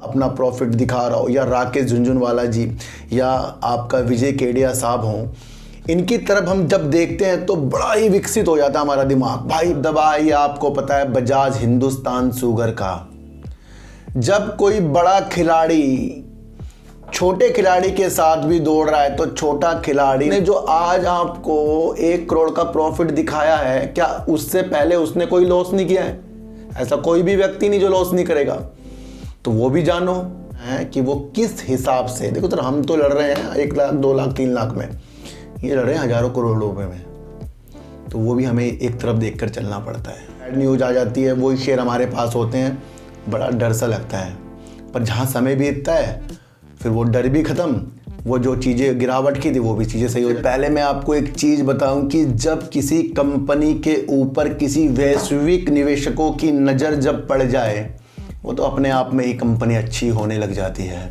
अपना प्रॉफिट दिखा रहा हो, या राकेश झुनझुनवाला जी या आपका विजय केडिया साहब हों, इनकी तरफ हम जब देखते हैं तो बड़ा ही विकसित हो जाता है हमारा दिमाग। भाई दबाई आपको पता है बजाज हिंदुस्तान शुगर का, जब कोई बड़ा खिलाड़ी छोटे खिलाड़ी के साथ भी दौड़ रहा है तो छोटा खिलाड़ी ने जो आज आपको 1 करोड़ का प्रॉफिट दिखाया है, क्या उससे पहले उसने कोई लॉस नहीं किया है? ऐसा कोई भी व्यक्ति नहीं जो लॉस नहीं करेगा। तो वो भी जानो है कि वो किस हिसाब से, देखो तो हम तो लड़ रहे हैं 1 लाख 2 लाख 3 लाख में, ये लड़ रहे हैं हजारों करोड़ रुपए में। तो वो भी हमें एक तरफ देखकर चलना पड़ता है। बैड न्यूज आ जाती है, वही शेयर हमारे पास होते हैं, बड़ा डर सा लगता है। पर जहाँ समय बीतता है फिर वो डर भी ख़त्म, वो जो चीज़ें गिरावट की थी वो भी चीज़ें सही हो जाती। पहले मैं आपको एक चीज़ बताऊं कि जब किसी कंपनी के ऊपर किसी वैश्विक निवेशकों की नज़र जब पड़ जाए, वो तो अपने आप में ही कंपनी अच्छी होने लग जाती है।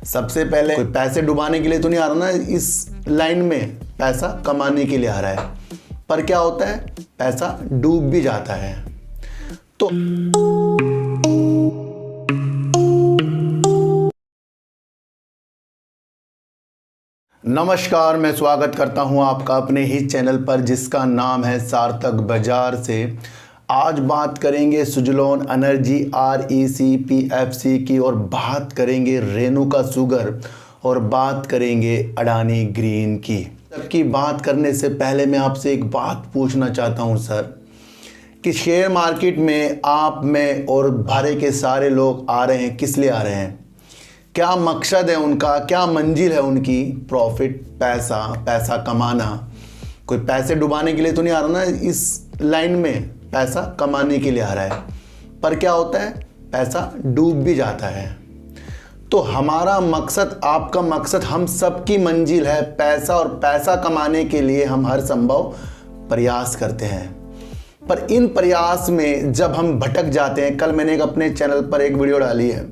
सबसे पहले कोई पैसे डुबाने के लिए तो नहीं आ रहा ना इस लाइन में, पैसा कमाने के लिए आ रहा है। पर क्या होता है, पैसा डूब भी जाता है। तो नमस्कार, मैं स्वागत करता हूं आपका अपने ही चैनल पर जिसका नाम है सार्थक बाजार से। आज बात करेंगे सुजलॉन एनर्जी RECPFC की, और बात करेंगे रेणुका शुगर, और बात करेंगे अडानी ग्रीन की। सबकी बात करने से पहले मैं आपसे एक बात पूछना चाहता हूं सर, कि शेयर मार्केट में आप में और भारे के सारे लोग आ रहे हैं, किस लिए आ रहे हैं? क्या मकसद है उनका, क्या मंजिल है उनकी? प्रॉफिट, पैसा कमाना। कोई पैसे डुबाने के लिए तो नहीं आ रहा ना इस लाइन में, पैसा कमाने के लिए आ रहा है। पर क्या होता है, पैसा डूब भी जाता है। तो हमारा मकसद, आपका मकसद, हम सबकी मंजिल है पैसा, और पैसा कमाने के लिए हम हर संभव प्रयास करते हैं। पर इन प्रयास में जब हम भटक जाते हैं, कल मैंने अपने चैनल पर एक वीडियो डाली है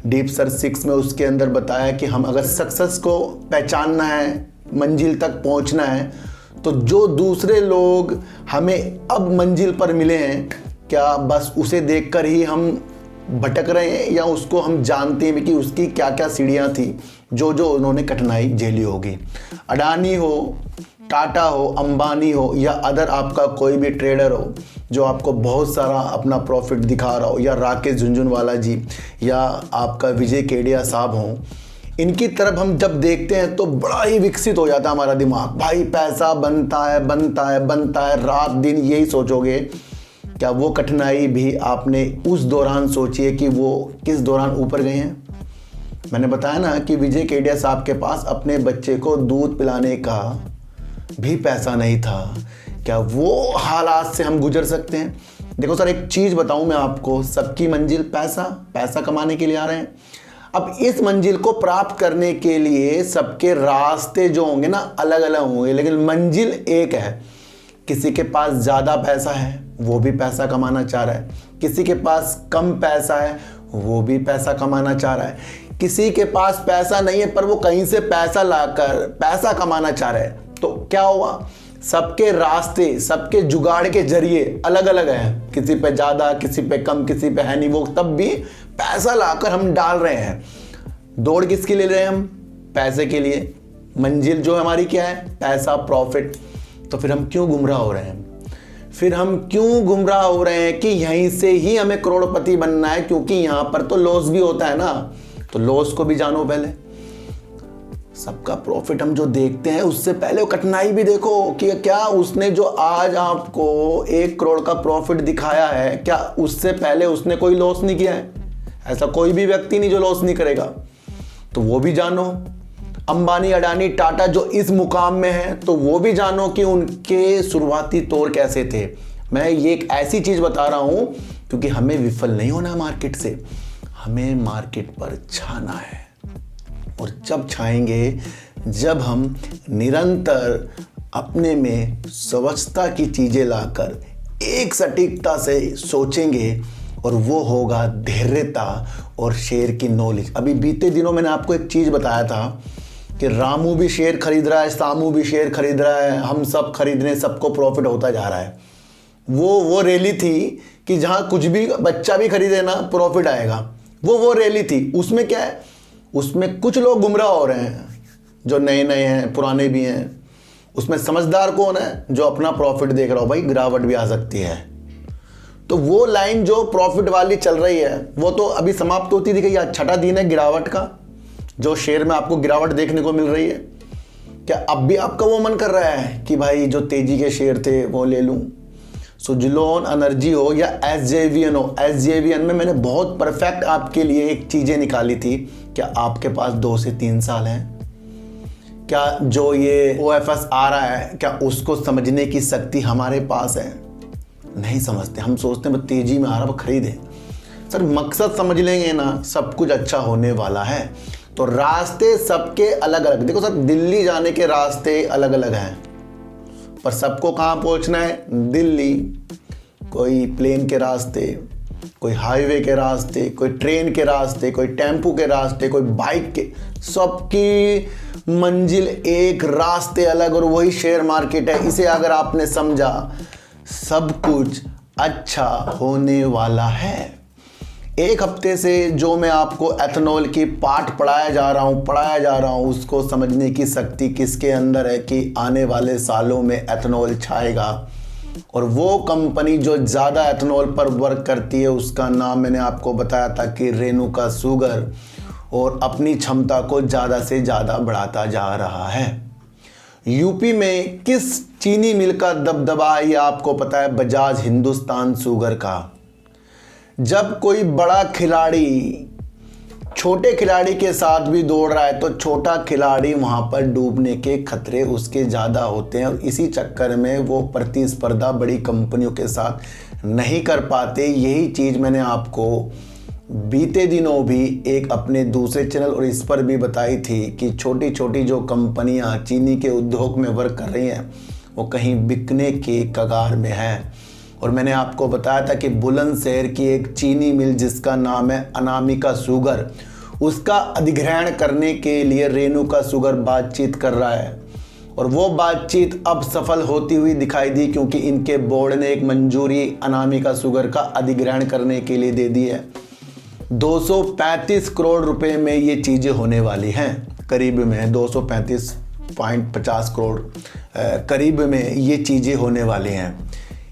डीप सर्च 6 में, उसके अंदर बताया कि हम अगर सक्सेस को पहचानना है, मंजिल तक पहुंचना है, तो जो दूसरे लोग हमें अब मंजिल पर मिले हैं, क्या बस उसे देखकर ही हम भटक रहे हैं, या उसको हम जानते हैं कि उसकी क्या क्या सीढ़ियां थी, जो जो उन्होंने कठिनाई झेली होगी। अडानी हो, टाटा हो, अंबानी हो, या अदर आपका कोई भी ट्रेडर हो जो आपको बहुत सारा अपना प्रॉफिट दिखा रहा हो, या राकेश झुनझुनवाला जी या आपका विजय केडिया साहब हों, इनकी तरफ हम जब देखते हैं तो बड़ा ही विकसित हो जाता है हमारा दिमाग। भाई पैसा बनता है बनता है बनता है, रात दिन यही सोचोगे। क्या वो कठिनाई भी आपने उस दौरान सोची है कि वो किस दौरान ऊपर गए हैं? मैंने बताया ना कि विजय केडिया साहब के पास अपने बच्चे को दूध पिलाने का भी पैसा नहीं था। क्या वो हालात से हम गुजर सकते हैं? देखो सर, एक चीज़ बताऊं मैं आपको, सबकी मंजिल पैसा कमाने के लिए आ रहे हैं। अब इस मंजिल को प्राप्त करने के लिए सबके रास्ते जो होंगे ना अलग अलग होंगे, लेकिन मंजिल एक है। किसी के पास ज़्यादा पैसा है, वो भी पैसा कमाना चाह रहा है। किसी के पास कम पैसा है, वो भी पैसा कमाना चाह रहा है। किसी के पास पैसा नहीं है पर वो कहीं से पैसा लाकर पैसा कमाना चाह रहा है। तो क्या हुआ, सबके रास्ते, सबके जुगाड़ के जरिए अलग अलग हैं। किसी पे ज़्यादा, किसी पे कम, किसी पे है नहीं, वो तब भी पैसा लाकर हम डाल रहे हैं। दौड़ किसके लिए ले रहे हैं हम? पैसे के लिए। मंजिल जो हमारी क्या है? पैसा, प्रॉफिट। तो फिर हम क्यों गुमराह हो रहे हैं? फिर हम क्यों गुमराह हो रहे हैं कि यहीं से ही हमें करोड़पति बनना है? क्योंकि यहाँ पर तो लॉस भी होता है ना, तो लॉस को भी जानो पहले। सबका प्रॉफिट हम जो देखते हैं उससे पहले वो कठिनाई भी देखो कि क्या उसने जो आज आपको 1 करोड़ का प्रॉफिट दिखाया है, क्या उससे पहले उसने कोई लॉस नहीं किया है? ऐसा कोई भी व्यक्ति नहीं जो लॉस नहीं करेगा। तो वो भी जानो। अंबानी, अडानी, टाटा जो इस मुकाम में है, तो वो भी जानो कि उनके शुरुआती तौर कैसे थे। मैं ये एक ऐसी चीज़ बता रहा हूँ क्योंकि हमें विफल नहीं होना मार्केट से, हमें मार्केट पर छाना है। और जब छाएंगे, जब हम निरंतर अपने में स्वच्छता की चीज़ें लाकर एक सटीकता से सोचेंगे, और वो होगा धैर्यता और शेयर की नॉलेज। अभी बीते दिनों मैंने आपको एक चीज़ बताया था कि रामू भी शेयर खरीद रहा है, सामू भी शेयर खरीद रहा है, हम सब खरीदने, सबको प्रॉफिट होता जा रहा है। वो रैली थी कि जहाँ कुछ भी बच्चा भी खरीदे ना प्रॉफिट आएगा। वो रैली थी। उसमें क्या है, उसमें कुछ लोग गुमराह हो रहे हैं, जो नए नए हैं, पुराने भी हैं। उसमें समझदार कौन है, जो अपना प्रॉफिट देख रहा हो, भाई गिरावट भी आ सकती है। तो वो लाइन जो प्रॉफिट वाली चल रही है वो तो अभी समाप्त होती दिखेगी। आज छठा दिन है गिरावट का, जो शेयर में आपको गिरावट देखने को मिल रही है। क्या अब भी आपका वो मन कर रहा है कि भाई जो तेजी के शेयर थे वो ले लूं? सुजलोन एनर्जी हो या एसजेवीएन हो, एसजेवीएन में मैंने बहुत परफेक्ट आपके लिए एक चीज़ें निकाली थी। क्या आपके पास 2 से 3 साल हैं? क्या जो ये OFS आ रहा है, क्या उसको समझने की शक्ति हमारे पास है? नहीं समझते। हम सोचते हैं तेजी में आ रहा है खरीदें। सर मकसद समझ लेंगे ना, सब कुछ अच्छा होने वाला है। तो रास्ते सबके अलग अलग, देखो सर दिल्ली जाने के रास्ते अलग अलग हैं, पर सबको कहाँ पहुँचना है? दिल्ली। कोई प्लेन के रास्ते, कोई हाईवे के रास्ते, कोई ट्रेन के रास्ते, कोई टेम्पू के रास्ते, कोई बाइक के, सबकी मंजिल एक, रास्ते अलग, और वही शेयर मार्केट है। इसे अगर आपने समझा, सब कुछ अच्छा होने वाला है। एक हफ्ते से जो मैं आपको एथेनॉल की पाठ पढ़ाया जा रहा हूँ, उसको समझने की शक्ति किसके अंदर है कि आने वाले सालों में एथेनॉल छाएगा। और वो कंपनी जो ज़्यादा एथेनॉल पर वर्क करती है, उसका नाम मैंने आपको बताया था कि रेणुका शुगर, और अपनी क्षमता को ज़्यादा से ज़्यादा बढ़ाता जा रहा है। यूपी में किस चीनी मिल का दबदबा है ये आपको पता है? बजाज हिंदुस्तान शुगर का। जब कोई बड़ा खिलाड़ी छोटे खिलाड़ी के साथ भी दौड़ रहा है तो छोटा खिलाड़ी वहाँ पर डूबने के खतरे उसके ज़्यादा होते हैं, और इसी चक्कर में वो प्रतिस्पर्धा बड़ी कंपनियों के साथ नहीं कर पाते। यही चीज़ मैंने आपको बीते दिनों भी एक अपने दूसरे चैनल और इस पर भी बताई थी कि छोटी छोटी जो कंपनियां चीनी के उद्योग में वर्क कर रही हैं वो कहीं बिकने के कगार में है। और मैंने आपको बताया था कि बुलंदशहर की एक चीनी मिल जिसका नाम है अनामिका शुगर, उसका अधिग्रहण करने के लिए रेणुका शुगर बातचीत कर रहा है, और वो बातचीत अब सफल होती हुई दिखाई दी, क्योंकि इनके बोर्ड ने एक मंजूरी अनामिका शुगर का अधिग्रहण करने के लिए दे दी है। 235 करोड़ रुपए में ये चीज़ें होने वाली हैं, करीब में 235.50 करोड़ करीब में ये चीज़ें होने वाली हैं।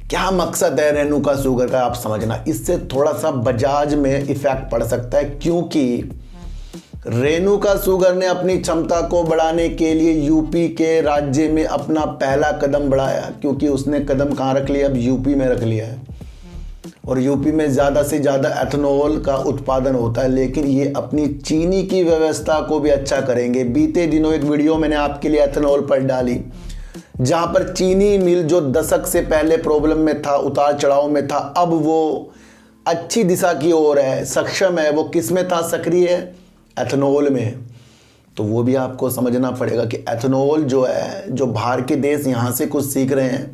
क्या मकसद है रेणुका शुगर का आप समझना, इससे थोड़ा सा बजाज में इफेक्ट पड़ सकता है, क्योंकि रेणुका शुगर ने अपनी क्षमता को बढ़ाने के लिए यूपी के राज्य में अपना पहला कदम बढ़ाया, क्योंकि उसने कदम कहाँ रख लिया? अब यूपी में रख लिया है, और यूपी में ज़्यादा से ज़्यादा एथेनॉल का उत्पादन होता है। लेकिन ये अपनी चीनी की व्यवस्था को भी अच्छा करेंगे। बीते दिनों एक वीडियो मैंने आपके लिए एथेनॉल पर डाली, जहाँ पर चीनी मिल जो दशक से पहले प्रॉब्लम में था, उतार चढ़ाव में था, अब वो अच्छी दिशा की ओर है, सक्षम है। वो किस में था सक्रिय? एथेनॉल में। तो वो भी आपको समझना पड़ेगा कि एथेनॉल जो है, जो बाहर के देश यहाँ से कुछ सीख रहे हैं,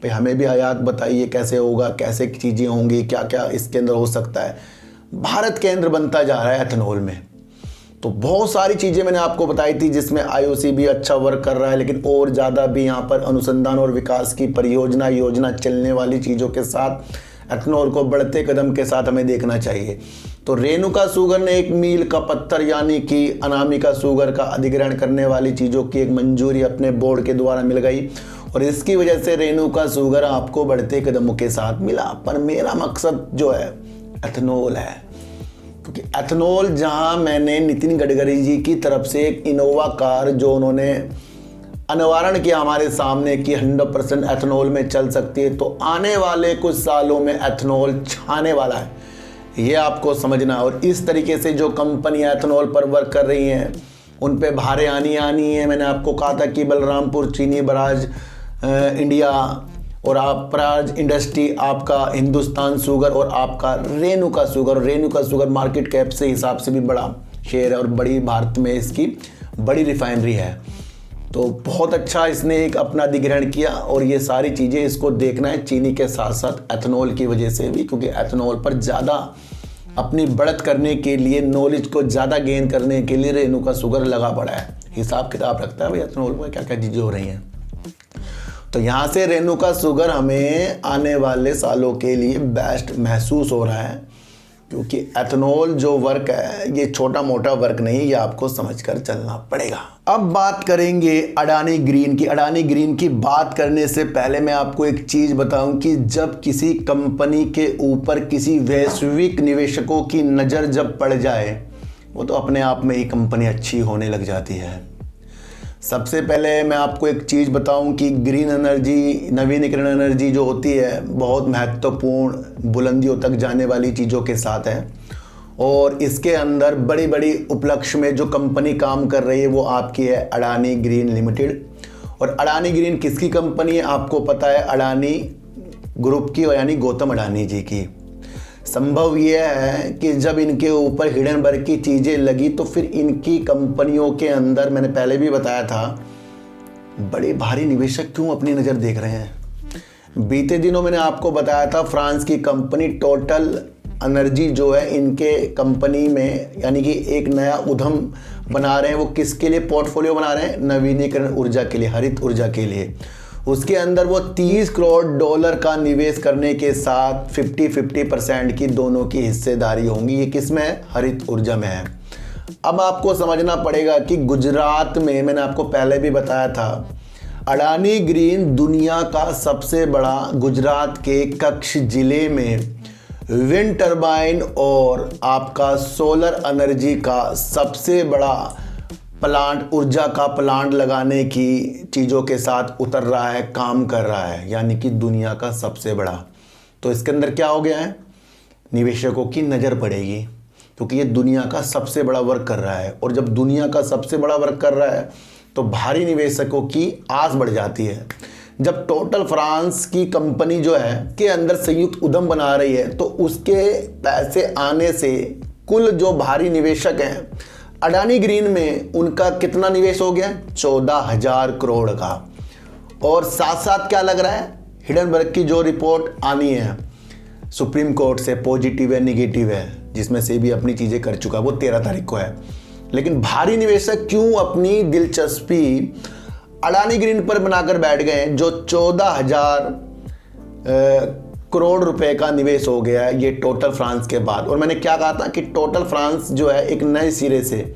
भाई हमें भी आयात बताइए कैसे होगा, कैसे चीज़ें होंगी, क्या क्या इसके अंदर हो सकता है। भारत केंद्र बनता जा रहा है एथेनॉल में। तो बहुत सारी चीज़ें मैंने आपको बताई थी जिसमें IOC भी अच्छा वर्क कर रहा है, लेकिन और ज़्यादा भी यहाँ पर अनुसंधान और विकास की परियोजना योजना चलने वाली चीज़ों के साथ एथेनॉल को बढ़ते कदम के साथ हमें देखना चाहिए। तो रेणुका शुगर ने एक मील का पत्थर यानी कि अनामिका शुगर का अधिग्रहण करने वाली चीज़ों की एक मंजूरी अपने बोर्ड के द्वारा मिल गई, और इसकी वजह से रेणुका शुगर आपको बढ़ते कदमों के साथ मिला। पर मेरा मकसद जो है एथेनॉल है, क्योंकि एथेनॉल जहां मैंने नितिन गडकरी जी की तरफ से एक इनोवा कार जो उन्होंने अनावरण किया हमारे सामने कि 100% एथेनॉल में चल सकती है, तो आने वाले कुछ सालों में एथेनॉल छाने वाला है, ये आपको समझना। और इस तरीके से जो कंपनियां एथेनॉल पर वर्क कर रही हैं उन पे भारे आनी है। मैंने आपको कहा था कि बलरामपुर चीनी बराज इंडिया और आप प्राज इंडस्ट्री, आपका हिंदुस्तान शुगर और आपका रेणुका शुगर मार्केट कैप से हिसाब से भी बड़ा शेयर है, और बड़ी भारत में इसकी बड़ी रिफाइनरी है। तो बहुत अच्छा इसने एक अपना अधिग्रहण किया, और ये सारी चीज़ें इसको देखना है चीनी के साथ साथ एथेनॉल की वजह से भी, क्योंकि एथेनॉल पर ज़्यादा अपनी बढ़त करने के लिए, नॉलेज को ज़्यादा गेन करने के लिए रेणुका शुगर लगा पड़ा है, हिसाब किताब रखता है भाई एथेनॉल में क्या क्या चीज़ें हो रही हैं। तो यहाँ से रेणुका शुगर हमें आने वाले सालों के लिए बेस्ट महसूस हो रहा है, क्योंकि एथेनॉल जो वर्क है ये छोटा मोटा वर्क नहीं, ये आपको समझकर चलना पड़ेगा। अब बात करेंगे अडानी ग्रीन की। अडानी ग्रीन की बात करने से पहले मैं आपको एक चीज़ बताऊं कि जब किसी कंपनी के ऊपर किसी वैश्विक निवेशकों की नज़र जब पड़ जाए, वो तो अपने आप में ही कंपनी अच्छी होने लग जाती है। सबसे पहले मैं आपको एक चीज़ बताऊं कि ग्रीन एनर्जी, नवीनीकरण एनर्जी जो होती है, बहुत महत्वपूर्ण बुलंदियों तक जाने वाली चीज़ों के साथ है और इसके अंदर बड़ी बड़ी उपलक्ष्य में जो कंपनी काम कर रही है वो आपकी है अडानी ग्रीन लिमिटेड। और अडानी ग्रीन किसकी कंपनी है आपको पता है, अडानी ग्रुप की, यानी गौतम अडानी जी की। संभव यह है कि जब इनके ऊपर हिडनबर्ग की चीज़ें लगी तो फिर इनकी कंपनियों के अंदर, मैंने पहले भी बताया था, बड़े भारी निवेशक क्यों अपनी नज़र देख रहे हैं। बीते दिनों मैंने आपको बताया था फ्रांस की कंपनी टोटल एनर्जी जो है इनके कंपनी में, यानी कि एक नया उद्यम बना रहे हैं। वो किसके लिए पोर्टफोलियो बना रहे हैं? नवीनीकरण ऊर्जा के लिए, हरित ऊर्जा के लिए। उसके अंदर वो $30 करोड़ का निवेश करने के साथ 50-50% की दोनों की हिस्सेदारी होंगी। ये किस में है? हरित ऊर्जा में है। अब आपको समझना पड़ेगा कि गुजरात में, मैंने आपको पहले भी बताया था, अडानी ग्रीन दुनिया का सबसे बड़ा, गुजरात के कच्छ जिले में विंड टर्बाइन और आपका सोलर एनर्जी का सबसे बड़ा प्लांट, ऊर्जा का प्लांट लगाने की चीज़ों के साथ उतर रहा है, काम कर रहा है, यानी कि दुनिया का सबसे बड़ा। तो इसके अंदर क्या हो गया है? निवेशकों की नज़र पड़ेगी क्योंकि ये दुनिया का सबसे बड़ा वर्क कर रहा है। और जब दुनिया का सबसे बड़ा वर्क कर रहा है तो भारी निवेशकों की आस बढ़ जाती है। जब टोटल फ्रांस की कंपनी जो है के अंदर संयुक्त उद्यम बना रही है तो उसके पैसे आने से कुल जो भारी निवेशक हैं अडानी ग्रीन में, उनका कितना निवेश हो गया? 14,000 करोड़ का। और साथ साथ क्या लग रहा है? हिडनबर्ग की जो रिपोर्ट आनी है सुप्रीम कोर्ट से, पॉजिटिव है निगेटिव है, जिसमें से भी अपनी चीज़ें कर चुका है, वो 13 तारीख को है। लेकिन भारी निवेशक क्यों अपनी दिलचस्पी अडानी ग्रीन पर बनाकर बैठ गए हैं, जो 14,000 करोड़ रुपए का निवेश हो गया है ये टोटल फ्रांस के बाद। और मैंने क्या कहा था कि टोटल फ्रांस जो है एक नए सिरे से,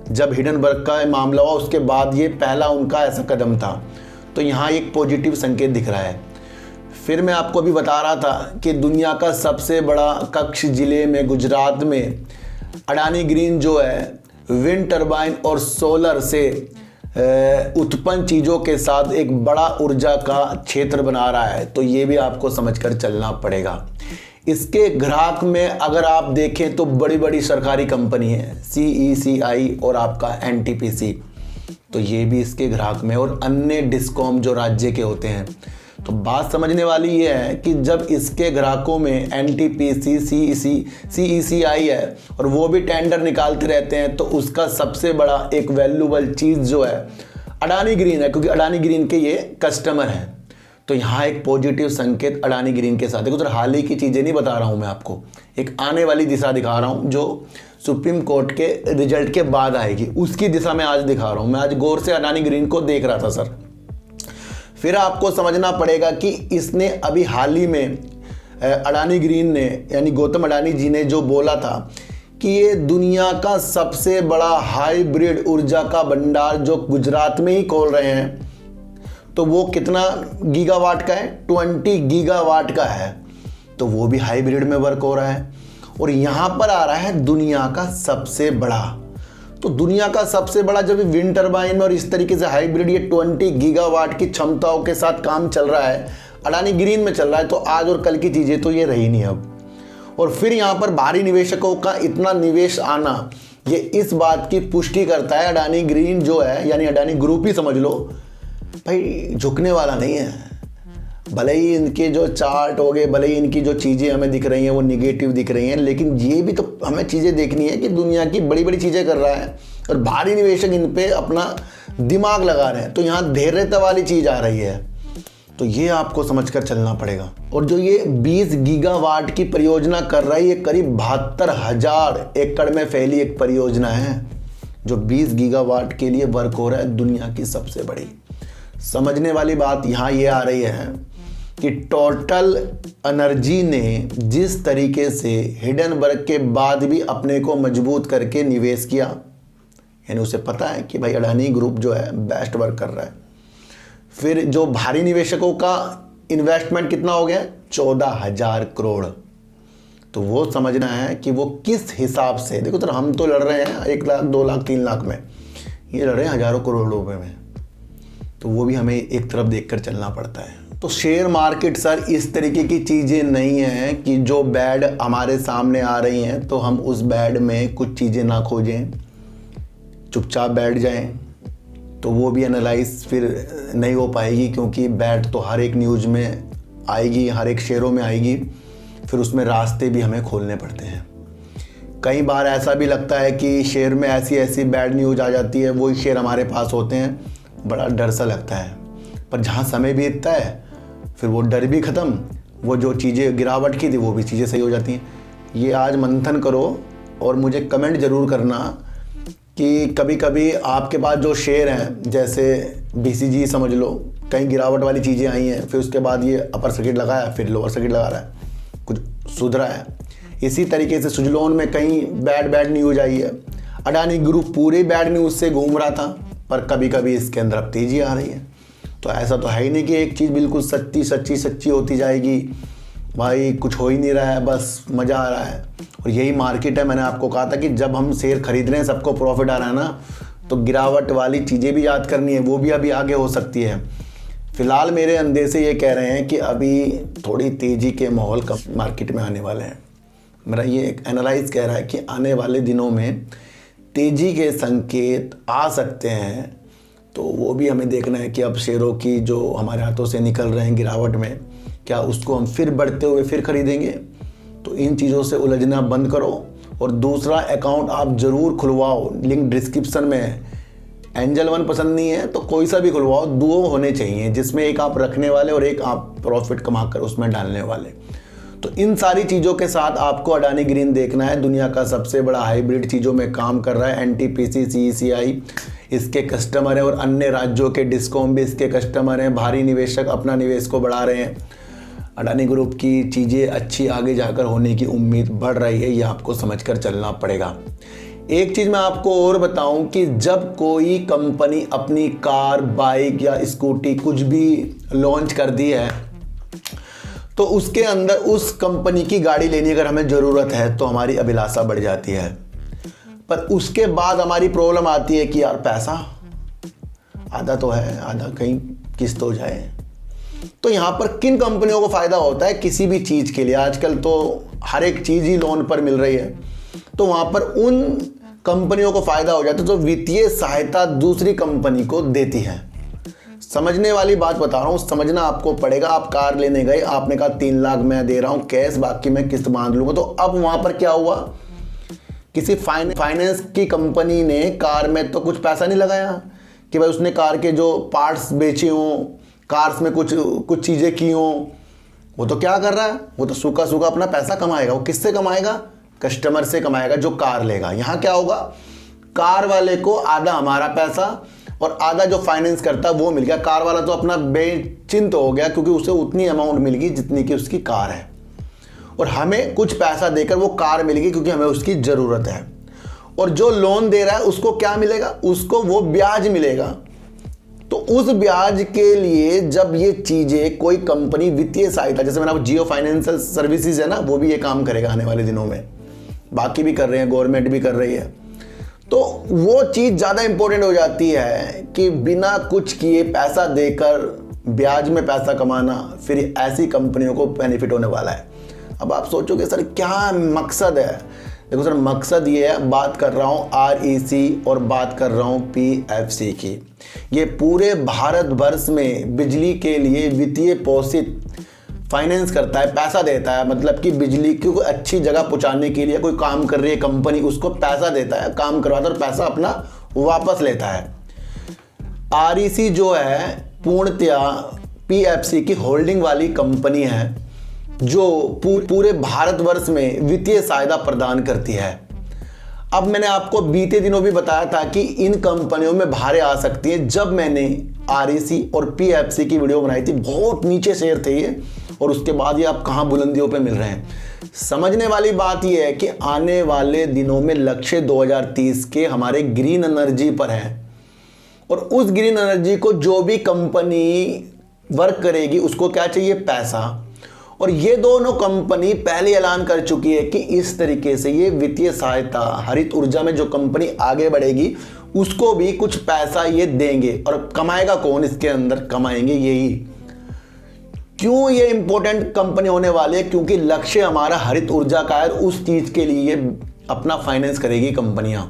जब हिडनबर्ग का मामला हुआ उसके बाद ये पहला उनका ऐसा कदम था। तो यहाँ एक पॉजिटिव संकेत दिख रहा है। फिर मैं आपको अभी बता रहा था कि दुनिया का सबसे बड़ा कच्छ जिले में, गुजरात में, अडानी ग्रीन जो है विंड टर्बाइन और सोलर से उत्पन्न चीज़ों के साथ एक बड़ा ऊर्जा का क्षेत्र बना रहा है। तो ये भी आपको समझकर चलना पड़ेगा। इसके ग्राहक में अगर आप देखें तो बड़ी बड़ी सरकारी कंपनी है, CECI और आपका NTPC, तो ये भी इसके ग्राहक में, और अन्य डिस्कॉम जो राज्य के होते हैं। तो बात समझने वाली ये है कि जब इसके ग्राहकों में NTPC, CECI है और वो भी टेंडर निकालते रहते हैं, तो उसका सबसे बड़ा एक वैल्यूबल चीज़ जो है अडानी ग्रीन है, क्योंकि अडानी ग्रीन के ये कस्टमर हैं। तो यहाँ एक पॉजिटिव संकेत अडानी ग्रीन के साथ है। उधर हाल ही की चीज़ें नहीं बता रहा हूँ मैं आपको, एक आने वाली दिशा दिखा रहा हूँ जो सुप्रीम कोर्ट के रिजल्ट के बाद आएगी, उसकी दिशा में आज दिखा रहा हूँ। मैं आज गौर से अडानी ग्रीन को देख रहा था सर। फिर आपको समझना पड़ेगा कि इसने अभी हाल ही में अडानी ग्रीन ने, यानी गौतम अडानी जी ने जो बोला था कि ये दुनिया का सबसे बड़ा हाइब्रिड ऊर्जा का भंडार जो गुजरात में ही खोल रहे हैं, तो वो कितना गीगावाट का है? 20 गीगावाट का है। तो वो भी हाइब्रिड में वर्क हो रहा है और यहाँ पर आ रहा है दुनिया का सबसे बड़ा। तो दुनिया का सबसे बड़ा जब विंड टर्बाइन और इस तरीके से हाइब्रिड, ये 20 गीगावाट की क्षमताओं के साथ काम चल रहा है, अडानी ग्रीन में चल रहा है, तो आज और कल की चीज़ें तो ये रही नहीं अब। और फिर यहाँ पर भारी निवेशकों का इतना निवेश आना, ये इस बात की पुष्टि करता है अडानी ग्रीन जो है, यानी अडानी ग्रुप ही समझ लो भाई, झुकने वाला नहीं है। भले ही इनके जो चार्ट हो गए, भले ही इनकी जो चीज़ें हमें दिख रही हैं वो निगेटिव दिख रही हैं, लेकिन ये भी तो हमें चीज़ें देखनी है कि दुनिया की बड़ी बड़ी चीज़ें कर रहा है और भारी निवेशक इन पे अपना दिमाग लगा रहे हैं। तो यहाँ धैर्यता वाली चीज़ आ रही है, तो ये आपको समझकर चलना पड़ेगा। और जो ये 20 गीगावाट की परियोजना कर रहा है, ये करीब 72,000 एकड़ में फैली एक परियोजना है जो 20 गीगावाट के लिए वर्क हो रहा है, दुनिया की सबसे बड़ी। समझने वाली बात यहाँ ये आ रही है कि टोटल एनर्जी ने जिस तरीके से हिंडनबर्ग के बाद भी अपने को मजबूत करके निवेश किया, यानी उसे पता है कि भाई अडानी ग्रुप जो है बेस्ट वर्क कर रहा है। फिर जो भारी निवेशकों का इन्वेस्टमेंट कितना हो गया, 14,000 करोड़। तो वो समझना है कि वो किस हिसाब से, देखो तो हम तो लड़ रहे हैं 1 लाख 2 लाख 3 लाख में, ये लड़ रहे हैं हज़ारों करोड़ रुपए में। तो वो भी हमें एक तरफ देखकर चलना पड़ता है। तो शेयर मार्केट सर इस तरीके की चीज़ें नहीं हैं कि जो बैड हमारे सामने आ रही हैं तो हम उस बैड में कुछ चीज़ें ना खोजें, चुपचाप बैठ जाएं, तो वो भी एनालाइज फिर नहीं हो पाएगी, क्योंकि बैड तो हर एक न्यूज़ में आएगी, हर एक शेयरों में आएगी, फिर उसमें रास्ते भी हमें खोलने पड़ते हैं। कई बार ऐसा भी लगता है कि शेयर में ऐसी ऐसी बैड न्यूज़ आ जाती है, वही शेयर हमारे पास होते हैं, बड़ा डर सा लगता है। पर जहाँ समय बीतता है फिर वो डर भी ख़त्म, वो जो चीज़ें गिरावट की थी वो भी चीज़ें सही हो जाती हैं। ये आज मंथन करो और मुझे कमेंट ज़रूर करना कि कभी कभी आपके पास जो शेयर हैं, जैसे BCG समझ लो, कहीं गिरावट वाली चीज़ें आई हैं, फिर उसके बाद ये अपर सर्किट लगाया, फिर लोअर सर्किट लगा रहा है, कुछ सुधरा है। इसी तरीके से सुजलॉन में कहीं बैड न्यूज़ आई है, अडानी ग्रुप पूरे बैड न्यूज़ से घूम रहा था, पर कभी कभी इसके अंदर अब तेज़ी आ रही है। तो ऐसा तो है ही नहीं कि एक चीज़ बिल्कुल सच्ची होती जाएगी, भाई कुछ हो ही नहीं रहा है, बस मज़ा आ रहा है। और यही मार्केट है। मैंने आपको कहा था कि जब हम शेयर खरीद रहे हैं, सबको प्रॉफिट आ रहा है ना, तो गिरावट वाली चीज़ें भी याद करनी है, वो भी अभी आगे हो सकती है। फिलहाल मेरे अंदेशे ये कह रहे हैं कि अभी थोड़ी तेज़ी के माहौल कब मार्केट में आने वाले हैं। मेरा ये एक एनालाइज कह रहा है कि आने वाले दिनों में तेज़ी के संकेत आ सकते हैं। तो वो भी हमें देखना है कि अब शेयरों की जो हमारे हाथों से निकल रहे हैं गिरावट में, क्या उसको हम फिर बढ़ते हुए फिर खरीदेंगे। तो इन चीज़ों से उलझना बंद करो और दूसरा अकाउंट आप ज़रूर खुलवाओ, लिंक डिस्क्रिप्शन में है। एंजल वन पसंद नहीं है तो कोई सा भी खुलवाओ, 2 होने चाहिए, जिसमें एक आप रखने वाले और एक आप प्रॉफिट कमा कर उसमें डालने वाले। तो इन सारी चीज़ों के साथ आपको अडानी ग्रीन देखना है, दुनिया का सबसे बड़ा हाइब्रिड चीज़ों में काम कर रहा है। NTPC CECI इसके कस्टमर हैं और अन्य राज्यों के डिस्कॉम भी इसके कस्टमर हैं। भारी निवेशक अपना निवेश को बढ़ा रहे हैं। अडानी ग्रुप की चीज़ें अच्छी आगे जाकर होने की उम्मीद बढ़ रही है, ये आपको समझकर चलना पड़ेगा। एक चीज़ मैं आपको और बताऊं कि जब कोई कंपनी अपनी कार, बाइक या स्कूटी कुछ भी लॉन्च कर दी है, तो उसके अंदर उस कंपनी की गाड़ी लेने अगर हमें ज़रूरत है तो हमारी अभिलाषा बढ़ जाती है। पर उसके बाद हमारी प्रॉब्लम आती है कि यार पैसा आधा तो है, आधा कहीं किस्त हो जाए। तो यहाँ पर किन कंपनियों को फ़ायदा होता है किसी भी चीज़ के लिए? आजकल तो हर एक चीज़ ही लोन पर मिल रही है, तो वहाँ पर उन कंपनियों को फ़ायदा हो जाता है जो वित्तीय सहायता दूसरी कंपनी को देती है। समझने वाली बात बता रहा हूँ, समझना आपको पड़ेगा। आप कार लेने गए, आपने कहा 3 लाख मैं दे रहा हूँ कैश, बाकी मैं किस्त बांध लूँगा। तो अब वहाँ पर क्या हुआ, किसी फाइनेंस की कंपनी ने कार में तो कुछ पैसा नहीं लगाया कि भाई उसने कार के जो पार्ट्स बेचे हों, कार्स में कुछ चीज़ें की हों। वो तो क्या कर रहा है, वो तो सूखा अपना पैसा कमाएगा। वो किससे कमाएगा? कस्टमर से कमाएगा जो कार लेगा। यहाँ क्या होगा, कार वाले को आधा हमारा पैसा और आधा जो फाइनेंस करता है वो मिल गया। कार वाला तो अपना बेचिंत हो गया, क्योंकि उसे उतनी अमाउंट मिल गई जितनी कि उसकी कार है, और हमें कुछ पैसा देकर वो कार मिल गई क्योंकि हमें उसकी ज़रूरत है। और जो लोन दे रहा है उसको क्या मिलेगा, उसको वो ब्याज मिलेगा। तो उस ब्याज के लिए जब ये चीज़ें कोई कंपनी वित्तीय सहायता, जैसे मैंने आपको जियो फाइनेंशियल सर्विसेज है ना, वो भी ये काम करेगा आने वाले दिनों में, बाकी भी कर रहे हैं, गवर्नमेंट भी कर रही है। तो वो चीज़ ज़्यादा इंपॉर्टेंट हो जाती है कि बिना कुछ किए पैसा देकर ब्याज में पैसा कमाना, फिर ऐसी कंपनियों को बेनिफिट होने वाला है। अब आप सोचोगे सर क्या मकसद है? देखो सर, मकसद ये है, बात कर रहा हूँ REC और बात कर रहा हूँ PFC की। ये पूरे भारत वर्ष में बिजली के लिए वित्तीय पोषित फाइनेंस करता है, पैसा देता है। मतलब कि बिजली को अच्छी जगह पहुँचाने के लिए कोई काम कर रही है कंपनी, उसको पैसा देता है, काम करवाता है और पैसा अपना वापस लेता है। REC जो है पूर्णतया PFC की होल्डिंग वाली कंपनी है जो पूरे भारतवर्ष में वित्तीय सहायता प्रदान करती है। अब मैंने आपको बीते दिनों भी बताया था कि इन कंपनियों में भारे आ सकती है। जब मैंने REC और PFC की वीडियो बनाई थी, बहुत नीचे शेयर थे ये, और उसके बाद ये आप कहाँ बुलंदियों पे मिल रहे हैं। समझने वाली बात ये है कि आने वाले दिनों में लक्ष्य 2030 के हमारे ग्रीन एनर्जी पर है, और उस ग्रीन एनर्जी को जो भी कंपनी वर्क करेगी उसको क्या चाहिए, पैसा। और ये दोनों कंपनी पहले ऐलान कर चुकी है कि इस तरीके से ये वित्तीय सहायता हरित ऊर्जा में जो कंपनी आगे बढ़ेगी उसको भी कुछ पैसा ये देंगे। और कमाएगा कौन इसके अंदर, कमाएंगे यही। क्यों ये इंपॉर्टेंट कंपनी होने वाली है, क्योंकि लक्ष्य हमारा हरित ऊर्जा का है, उस चीज के लिए ये अपना फाइनेंस करेगी कंपनियां।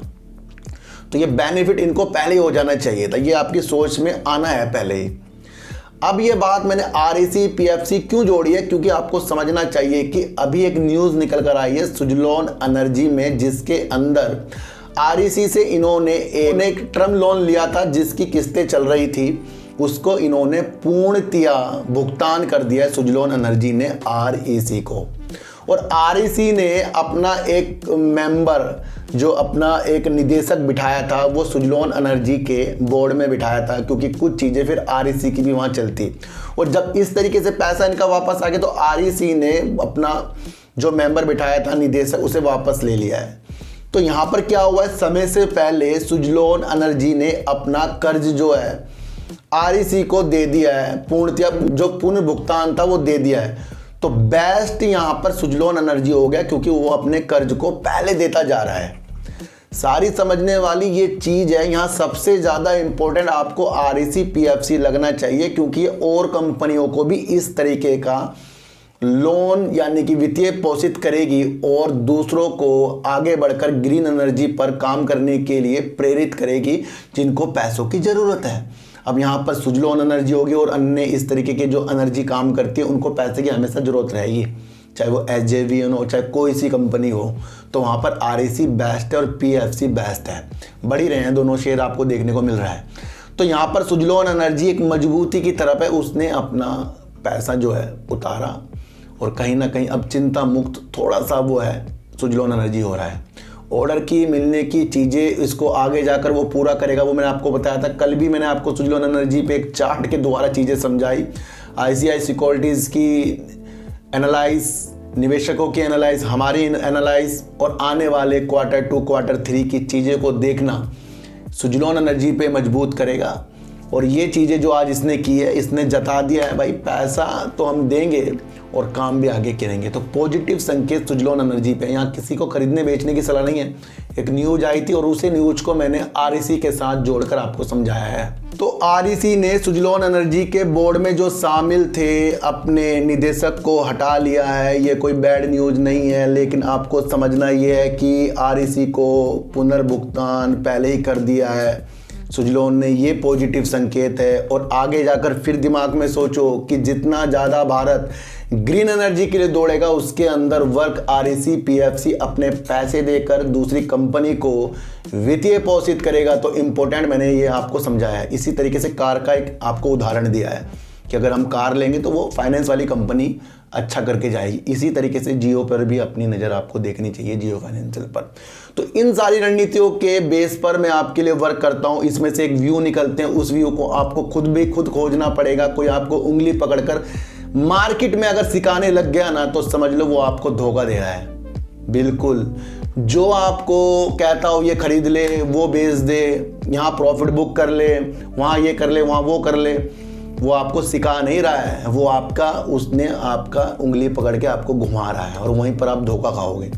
तो ये बेनिफिट इनको पहले ही हो जाना चाहिए था, ये आपकी सोच में आना है पहले ही। अब ये बात मैंने REC PFC क्यों जोड़ी है, क्योंकि आपको समझना चाहिए कि अभी एक न्यूज़ निकल कर आई है सुजलॉन एनर्जी में, जिसके अंदर REC से इन्होंने एक टर्म लोन लिया था जिसकी किस्तें चल रही थी, उसको इन्होंने पूर्णतया भुगतान कर दिया है सुजलॉन एनर्जी ने REC को। और REC ने अपना एक मेंबर, जो अपना एक निदेशक बिठाया था, वो सुजलॉन एनर्जी के बोर्ड में बिठाया था, क्योंकि कुछ चीज़ें फिर REC की भी वहाँ चलती। और जब इस तरीके से पैसा इनका वापस आ गया तो REC ने अपना जो मेंबर बिठाया था निदेशक, उसे वापस ले लिया है। तो यहाँ पर क्या हुआ है, समय से पहले सुजलॉन एनर्जी ने अपना कर्ज जो है REC को दे दिया है, पूर्णतया जो पुनर्भुगतान था वो दे दिया है। तो बेस्ट यहाँ पर सुजलॉन एनर्जी हो गया, क्योंकि वो अपने कर्ज को पहले देता जा रहा है। सारी समझने वाली ये चीज़ है। यहाँ सबसे ज़्यादा इंपॉर्टेंट आपको REC PFC लगना चाहिए, क्योंकि ये और कंपनियों को भी इस तरीके का लोन यानी कि वित्तीय पोषित करेगी और दूसरों को आगे बढ़कर ग्रीन एनर्जी पर काम करने के लिए प्रेरित करेगी, जिनको पैसों की ज़रूरत है। अब यहाँ पर सुजलॉन एनर्जी होगी और अन्य इस तरीके के जो एनर्जी काम करती है उनको पैसे की हमेशा ज़रूरत रहेगी, चाहे वो SJVN हो, चाहे कोई सी कंपनी हो। तो वहाँ पर REC बेस्ट है और PFC बेस्ट है, बढ़ ही रहे हैं दोनों शेयर, आपको देखने को मिल रहा है। तो यहाँ पर सुजलॉन एनर्जी एक मजबूती की तरफ है, उसने अपना पैसा जो है उतारा और कहीं ना कहीं अब चिंता मुक्त थोड़ा सा वो है सुजलॉन एनर्जी हो रहा है। ऑर्डर की मिलने की चीज़ें इसको आगे जाकर वो पूरा करेगा, वो मैंने आपको बताया था। कल भी मैंने आपको सुजलॉन एनर्जी पे एक चार्ट के द्वारा चीज़ें समझाई, ICICI सिक्योरिटीज़ की एनालाइज, निवेशकों की एनालाइज, हमारी एनालाइज, और आने वाले Q2 Q3 की चीज़ें को देखना सुजलॉन एनर्जी पे मजबूत करेगा। और ये चीज़ें जो आज इसने की है, इसने जता दिया है भाई पैसा तो हम देंगे और काम भी आगे करेंगे। तो पॉजिटिव संकेत सुजलॉन एनर्जी पे। यहाँ किसी को खरीदने बेचने की सलाह नहीं है, एक न्यूज आई थी और उसी न्यूज को मैंने REC के साथ जोड़कर आपको समझाया है। तो REC ने सुजलॉन एनर्जी के बोर्ड में जो शामिल थे अपने निदेशक को हटा लिया है, ये कोई बैड न्यूज नहीं है, लेकिन आपको समझना ये है कि REC को पुनर्भुगतान पहले ही कर दिया है सुजलॉन ने, ये पॉजिटिव संकेत है। और आगे जाकर फिर दिमाग में सोचो कि जितना ज़्यादा भारत ग्रीन एनर्जी के लिए दौड़ेगा, उसके अंदर वर्क REC PFC अपने पैसे देकर दूसरी कंपनी को वित्तीय पोषित करेगा। तो इम्पोर्टेंट मैंने ये आपको समझाया है। इसी तरीके से कार का एक आपको उदाहरण दिया है कि अगर हम कार लेंगे तो वो फाइनेंस वाली कंपनी अच्छा करके जाएगी। इसी तरीके से जियो पर भी अपनी नज़र आपको देखनी चाहिए, जियो फाइनेंशियल पर। तो इन सारी रणनीतियों के बेस पर मैं आपके लिए वर्क करता हूँ। इसमें से एक व्यू निकलते हैं, उस व्यू को आपको खुद खोजना पड़ेगा। कोई आपको उंगली पकड़कर मार्केट में अगर सिखाने लग गया ना, तो समझ लो वो आपको धोखा दे रहा है। बिल्कुल, जो आपको कहता हो ये खरीद ले, वो बेच दे, यहाँ प्रॉफिट बुक कर ले, वहाँ ये कर ले, वहाँ वो कर ले, वो आपको सिखा नहीं रहा है, वो उसने आपका उंगली पकड़ के आपको घुमा रहा है और वहीं पर आप धोखा खाओगे।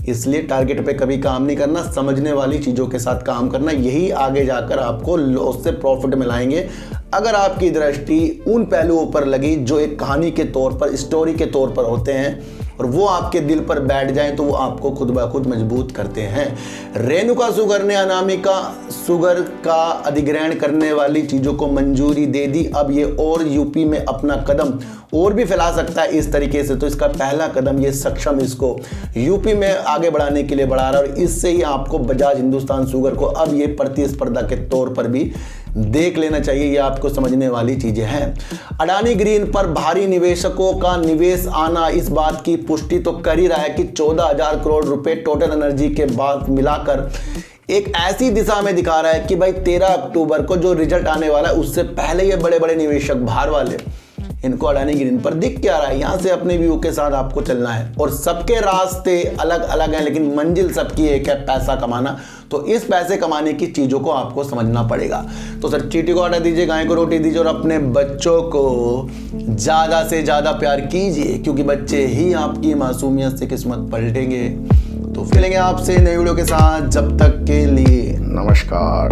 इसलिए टारगेट पे कभी काम नहीं करना, समझने वाली चीज़ों के साथ काम करना, यही आगे जाकर आपको लॉस से प्रॉफिट मिलाएंगे। अगर आपकी दृष्टि उन पहलुओं पर लगी जो एक कहानी के तौर पर, स्टोरी के तौर पर होते हैं, और वो आपके दिल पर बैठ जाएं, तो वो आपको खुद ब खुद मजबूत करते हैं। रेणुका शुगर ने अनामिका शुगर का अधिग्रहण करने वाली चीज़ों को मंजूरी दे दी। अब ये और यूपी में अपना कदम और भी फैला सकता है इस तरीके से। तो इसका पहला कदम ये सक्षम इसको यूपी में आगे बढ़ाने के लिए बढ़ा रहा है, और इससे ही आपको बजाज हिंदुस्तान शुगर को अब ये प्रतिस्पर्धा के तौर पर भी देख लेना चाहिए। ये आपको समझने वाली चीजें हैं। अडानी ग्रीन पर भारी निवेशकों का निवेश आना इस बात की पुष्टि तो कर ही रहा है कि 14,000 करोड़ रुपए टोटल एनर्जी के बाद मिलाकर एक ऐसी दिशा में दिखा रहा है कि भाई 13 अक्टूबर को जो रिजल्ट आने वाला है उससे पहले ये बड़े बड़े निवेशक बाहर वाले इनको अडानी ग्रीन पर दिख क्या रहा है। यहाँ से अपने व्यू के साथ आपको चलना है और सबके रास्ते अलग अलग हैं, लेकिन मंजिल सबकी एक है, पैसा कमाना। तो इस पैसे कमाने की चीज़ों को आपको समझना पड़ेगा। तो सर चींटी को आटा दीजिए, गाय को रोटी दीजिए और अपने बच्चों को ज़्यादा से ज़्यादा प्यार कीजिए, क्योंकि बच्चे ही आपकी मासूमियत से किस्मत पलटेंगे। तो मिलेंगे आपसे नई वीडियो के साथ, जब तक के लिए नमस्कार।